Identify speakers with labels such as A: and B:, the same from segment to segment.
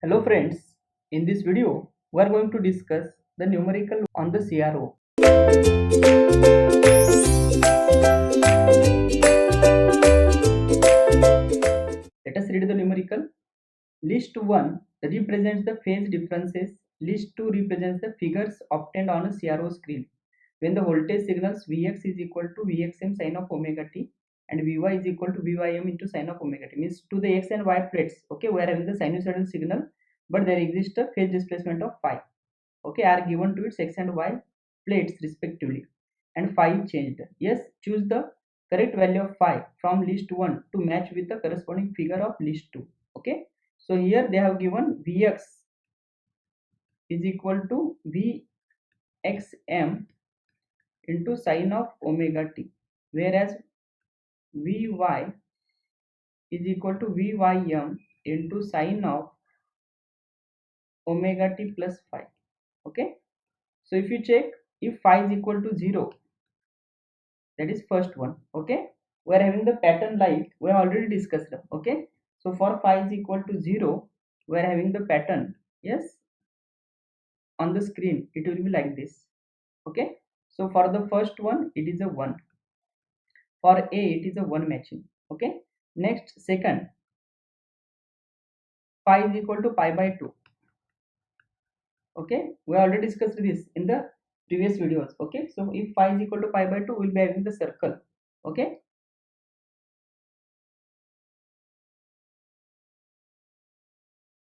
A: Hello friends, in this video we are going to discuss the numerical on the CRO. Let us read the numerical. List 1 represents the phase differences. List 2 represents the figures obtained on a CRO screen when the voltage signals Vx is equal to Vxm sin of omega t and Vy is equal to Vym into sin of omega t. Means to the x and y plates, okay, we are having the sinusoidal signal, but there exists a phase displacement of phi, okay, are given to its x and y plates respectively, and phi is changed. Yes, choose the correct value of phi from list 1 to match with the corresponding figure of list 2. Okay, so here they have given Vx is equal to Vxm into sin of omega t, whereas Vy is equal to Vym into sin of omega t plus phi. Okay, so if you check, if phi is equal to 0, that is first one. Okay, we are having the pattern like we have already discussed. Okay, so for phi is equal to 0, we are having the pattern. Yes, on the screen it will be like this. Okay, so for the first one it is a 1, for a it is a 1 matching. Okay, next second, phi is equal to pi by 2. Okay, we already discussed this in the previous videos. Okay, so if phi is equal to pi by 2, we'll be having the circle. Okay,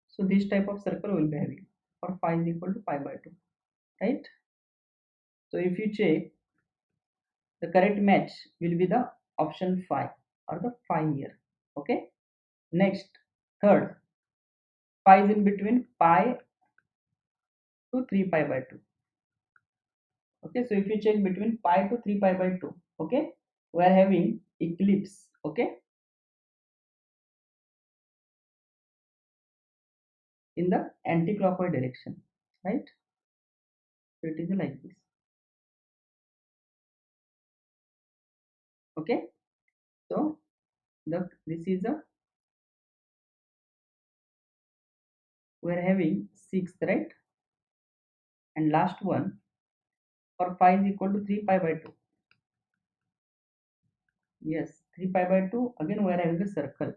A: so this type of circle will be having for phi is equal to pi by 2, right? So if you check, the correct match will be the option phi or the phi here. Okay, next third, phi is in between pi to 3 pi by 2. Okay, so if you check between pi to 3 pi by 2, okay, we are having eclipse. Okay, in the anti-clockwise direction, right? So it is like this. Okay, so this is a, we are having sixth, right? And last one, for phi is equal to 3 pi by 2. Yes, 3 pi by 2, again we are having a circle,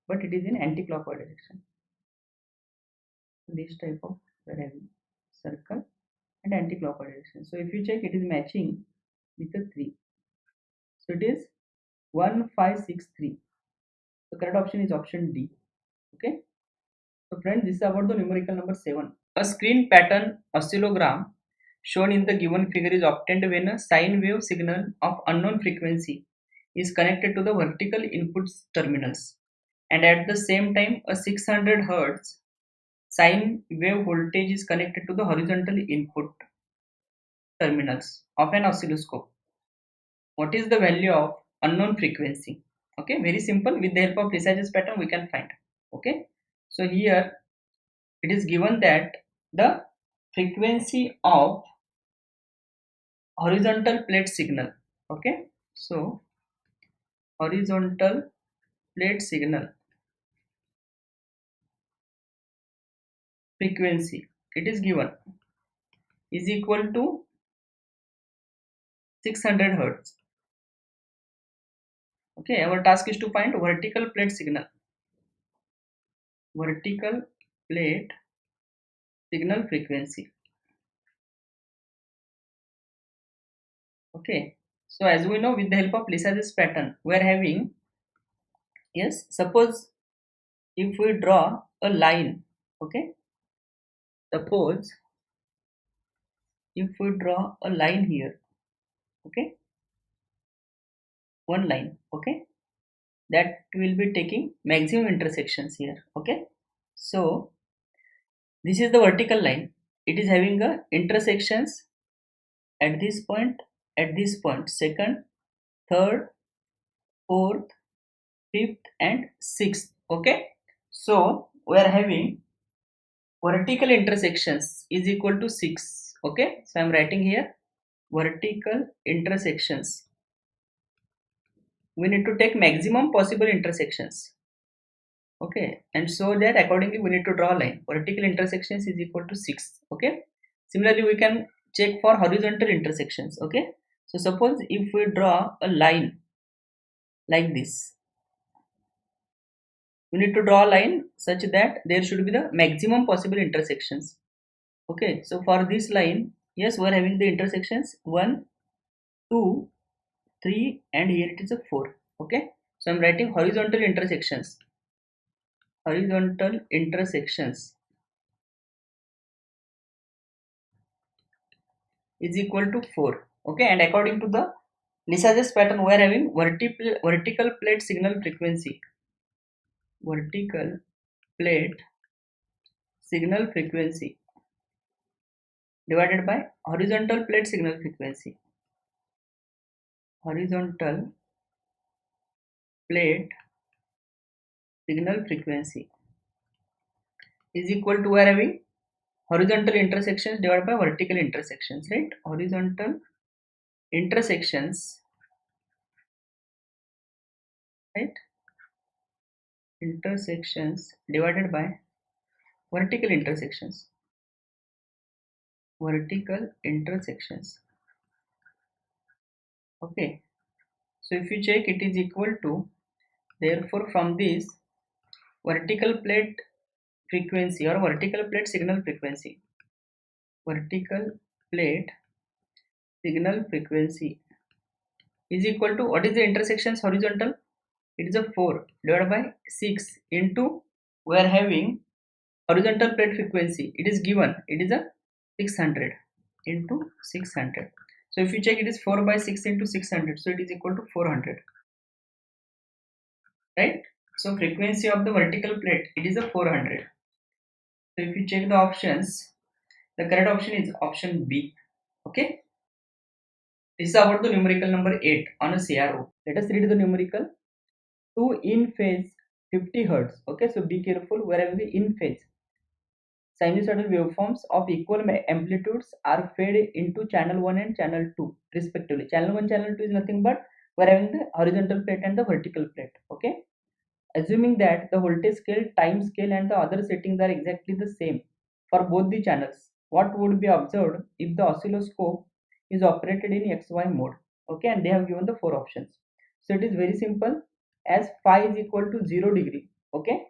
A: but it is in anti-clockwise direction. This type of, we are having circle and anti-clockwise direction. So if you check, it is matching with the 3. So it is 1563. The correct option is option D. Okay. So friends, this is about the numerical number 7. A screen pattern oscillogram shown in the given figure is obtained when a sine wave signal of unknown frequency is connected to the vertical input terminals, and at the same time a 600 Hz sine wave voltage is connected to the horizontal input terminals of an oscilloscope. What is the value of unknown frequency? Okay, very simple. With the help of Lissajous pattern we can find. Okay, so here it is given that the frequency of horizontal plate signal. Okay, so horizontal plate signal frequency, it is given, is equal to 600 Hz. Okay, our task is to find vertical plate signal. Vertical plate signal frequency. Okay, so as we know, with the help of Lissajous pattern, we are having, yes, suppose if we draw a line, okay, suppose if we draw a line here, okay, one line, okay, that will be taking maximum intersections here. Okay, so this is the vertical line, it is having a intersections at this point, at this point, second, third, fourth, fifth and sixth. Okay, so we are having vertical intersections is equal to 6. Okay, so I am writing here vertical intersections, we need to take maximum possible intersections. Okay, and so that accordingly we need to draw a line. Vertical intersections is equal to 6. Okay, similarly we can check for horizontal intersections. Okay, so suppose if we draw a line like this, we need to draw a line such that there should be the maximum possible intersections. Okay, so for this line, yes, we are having the intersections 1, 2, 3, and here it is a 4. Okay, so I'm writing horizontal intersections. Horizontal intersections is equal to 4. Okay, and according to the Lissajous pattern, we are having vertical plate signal frequency. Vertical plate signal frequency divided by horizontal plate signal frequency. Horizontal plate signal frequency is equal to, we are having horizontal intersections divided by vertical intersections, right? Horizontal intersections, right? Intersections divided by vertical intersections. Vertical intersections. Okay, so if you check, it is equal to, therefore from this vertical plate frequency or vertical plate signal frequency, vertical plate signal frequency is equal to, what is the intersections horizontal? It is a 4 divided by 6 into, we are having horizontal plate frequency, it is given, it is a 600 into 600. So if you check, it is 4 by 6 into 600, so it is equal to 400, right? So frequency of the vertical plate, it is a 400. So if you check the options, the correct option is option B. Okay, this is about the numerical number 8 on a CRO. Let us read the numerical. 2 in phase 50 hertz. Okay, so be careful, wherever the in phase sinusoidal waveforms of equal amplitudes are fed into channel 1 and channel 2 respectively. Channel 1, channel 2 is nothing but we're having the horizontal plate and the vertical plate. Okay, assuming that the voltage scale, time scale, and the other settings are exactly the same for both the channels, what would be observed if the oscilloscope is operated in XY mode? Okay, and they have given the 4 options. So it is very simple, as phi is equal to 0 degree. Okay,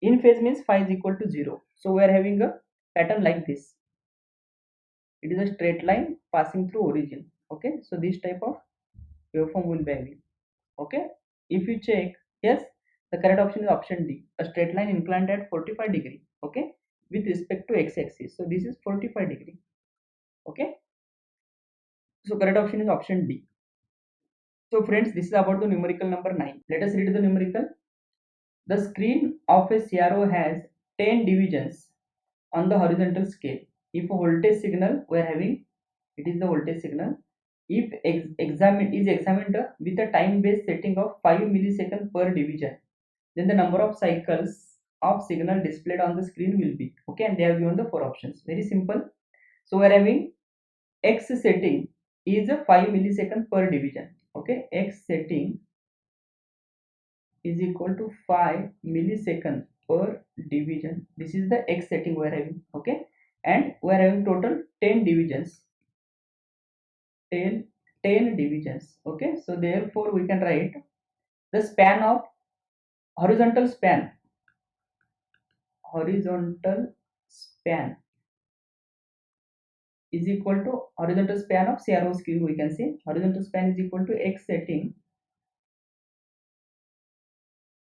A: in phase means phi is equal to 0. So we are having a pattern like this. It is a straight line passing through origin. Okay, so this type of waveform will be having. Okay, if you check, yes, the correct option is option D, a straight line inclined at 45 degree. Okay, with respect to x-axis, so this is 45 degree. Okay, so correct option is option D. So friends, this is about the numerical number 9. Let us read the numerical. The screen of a CRO has 10 divisions on the horizontal scale. If a voltage signal we are having, it is the voltage signal, if examined with a time based setting of 5 milliseconds per division, then the number of cycles of signal displayed on the screen will be. Okay, and they have given the 4 options. Very simple. So we are having x setting is a 5 millisecond per division. Okay, x setting is equal to 5 millisecond per division. This is the x setting we are having. Okay, and we are having total 10 divisions. 10 divisions. Okay, so therefore we can write the span of horizontal span is equal to horizontal span of CRO screen. We can say horizontal span is equal to x setting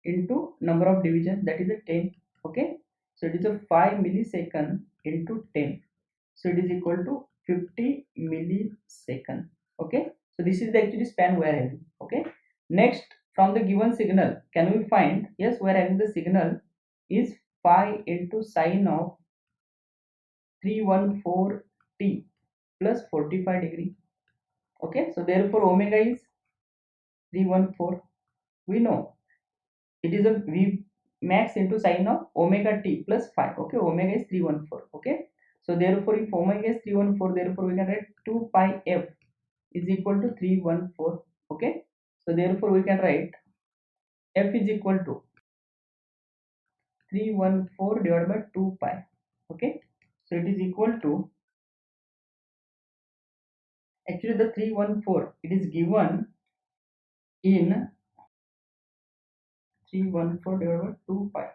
A: into number of divisions, that is a 10. Okay, so it is a 5 millisecond into 10, so it is equal to 50 millisecond. Okay, so this is the actually span we are having. Okay, next, from the given signal, can we find, yes, we are having the signal is phi into sine of 314t plus 45 degree. Okay, so therefore omega is 314. We know it is a V max into sine of omega t plus phi. Okay, omega is 314. Okay, so therefore if omega is 314, therefore we can write 2 pi f is equal to 314. Okay, so therefore we can write f is equal to 314 divided by 2 pi. Okay, so it is equal to, actually the 314 it is given in 314 divided by 2 pi.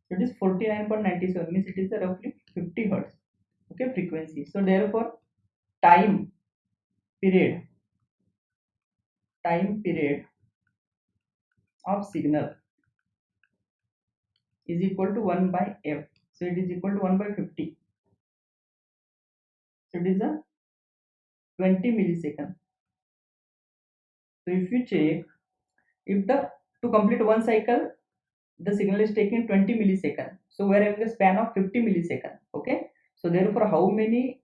A: So it is 49.97, means it is a roughly 50 hertz. Okay, frequency. So therefore time period of signal is equal to 1 by f. So it is equal to 1 by 50. So it is a 20 millisecond. So if you check, if the to complete one cycle the signal is taking 20 millisecond, so we are having a span of 50 millisecond. Okay, so therefore how many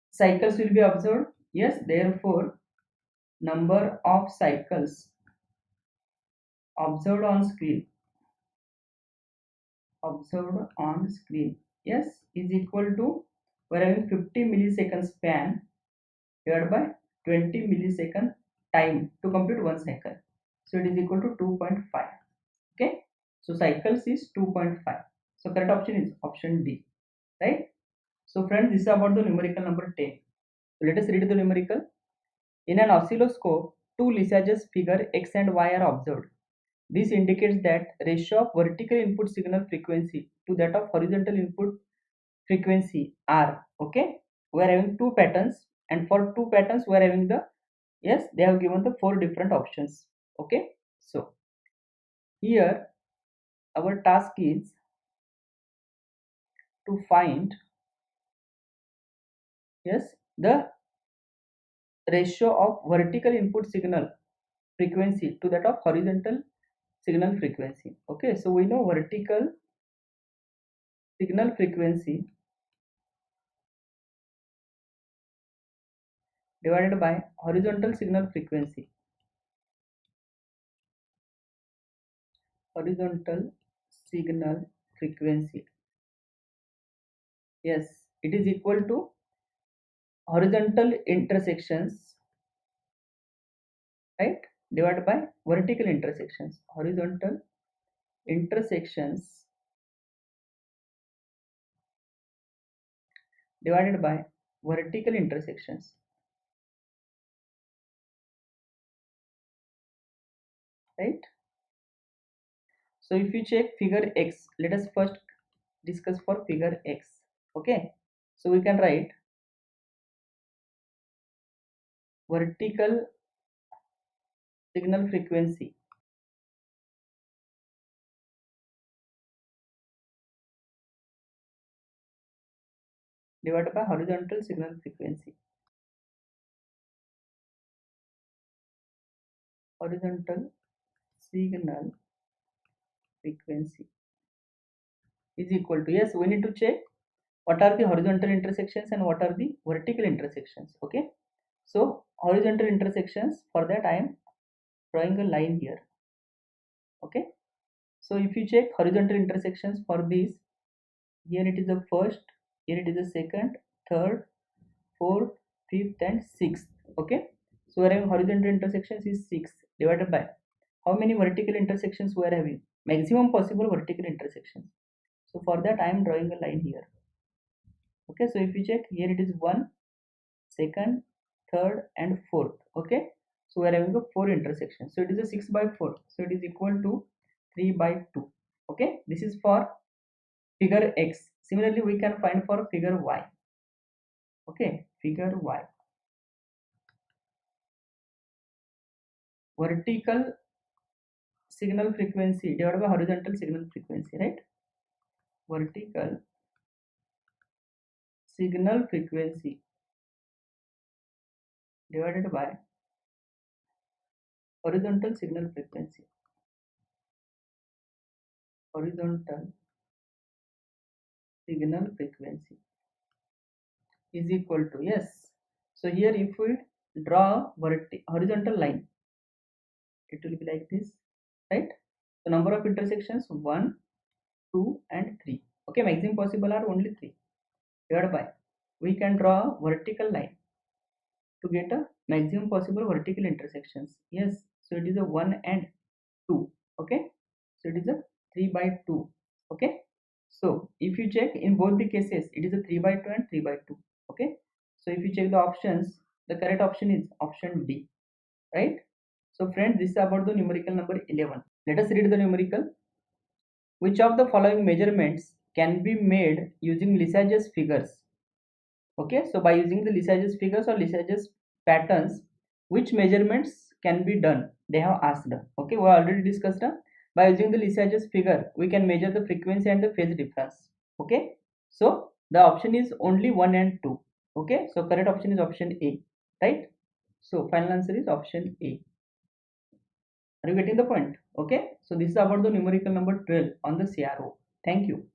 A: cycles will be observed? Yes, therefore number of cycles observed on screen, yes, is equal to, we are having 50 millisecond span divided by 20 millisecond time to complete one cycle, so it is equal to 2.5. Okay, so cycles is 2.5. So correct option is option D, right? So friends, this is about the numerical number 10. So let us read the numerical. In an oscilloscope, two Lissajous figure X and Y are observed. This indicates that ratio of vertical input signal frequency to that of horizontal input frequency R. Okay, we are having two patterns, and for two patterns we are having the, yes, they have given the four different options. Okay, so here our task is to find, yes, the ratio of vertical input signal frequency to that of horizontal signal frequency. Okay, so we know vertical signal frequency divided by horizontal signal frequency. Horizontal signal frequency, yes, it is equal to horizontal intersections, right, divided by vertical intersections. Horizontal intersections divided by vertical intersections, right? So if you check figure X, let us first discuss for figure X. Okay, so we can write vertical signal frequency divided by horizontal signal frequency. Horizontal signal frequency is equal to, yes, we need to check what are the horizontal intersections and what are the vertical intersections. Okay, so horizontal intersections, for that I am drawing a line here. Okay, so if you check horizontal intersections for these, here it is the first, here it is the second, third, fourth, fifth and sixth. Okay, so we are having horizontal intersections is 6 divided by how many vertical intersections we are having, maximum possible vertical intersections. So for that I am drawing a line here. Okay, so if you check, here it is 1, second, third and fourth. Okay, so we are having a 4 intersections, so it is a 6 by 4, so it is equal to 3 by 2. Okay, this is for figure X. Similarly we can find for figure Y. Okay, figure Y, vertical signal frequency divided by horizontal signal frequency, right? Vertical signal frequency divided by horizontal signal frequency. Horizontal signal frequency is equal to, yes, so here if we draw horizontal line, it will be like this, right? So number of intersections 1, 2 and 3. Okay, maximum possible are only 3, divided by, we can draw a vertical line to get a maximum possible vertical intersections. Yes, So it is a 1 and 2. Okay, so it is a 3 by 2. Okay, so if you check in both the cases, it is a 3 by 2 and 3 by 2. Okay, so if you check the options, the correct option is option D, right? So friends, this is about the numerical number 11. Let us read the numerical. Which of the following measurements can be made using Lissajous figures? Okay, so by using the Lissajous figures or Lissajous patterns, which measurements can be done? They have asked. Okay, we already discussed. By using the Lissajous figure, we can measure the frequency and the phase difference. Okay, so the option is only 1 and 2. Okay, so correct option is option A, right? So final answer is option A. Are you getting the point? Okay, so this is about the numerical number 12 on the CRO. Thank you.